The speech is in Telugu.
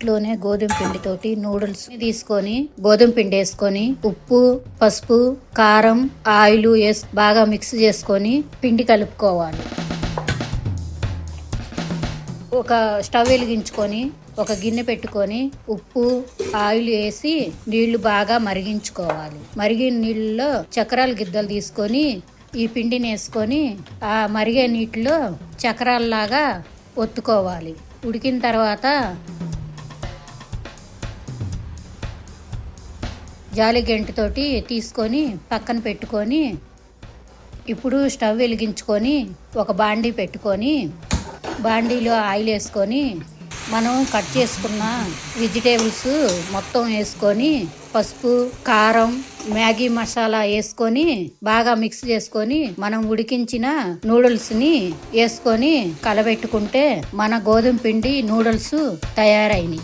ఇంట్లోనే గోధుమ పిండితోటి నూడిల్స్ తీసుకొని గోధుమ పిండి వేసుకొని ఉప్పు, పసుపు, కారం, ఆయిల్ వేసి బాగా మిక్స్ చేసుకొని పిండి కలుపుకోవాలి. ఒక స్టవ్ వెలిగించుకొని ఒక గిన్నె పెట్టుకొని ఉప్పు, ఆయిల్ వేసి నీళ్లు బాగా మరిగించుకోవాలి. మరిగిన నీళ్ళలో చక్రాల గిద్దలు తీసుకొని ఈ పిండిని వేసుకొని ఆ మరిగే నీటిలో చక్రాల్లాగా ఒత్తుకోవాలి. ఉడికిన తర్వాత జాలి గంటితోటి తీసుకొని పక్కన పెట్టుకొని ఇప్పుడు స్టవ్ వెలిగించుకొని ఒక బాండీ పెట్టుకొని బాండీలో ఆయిల్ వేసుకొని మనం కట్ చేసుకున్న వెజిటేబుల్స్ మొత్తం వేసుకొని పసుపు, కారం, మ్యాగీ మసాలా వేసుకొని బాగా మిక్స్ చేసుకొని మనం ఉడికించిన నూడిల్స్ని వేసుకొని కలబెట్టుకుంటే మన గోధుమ పిండి నూడిల్స్ తయారైనవి.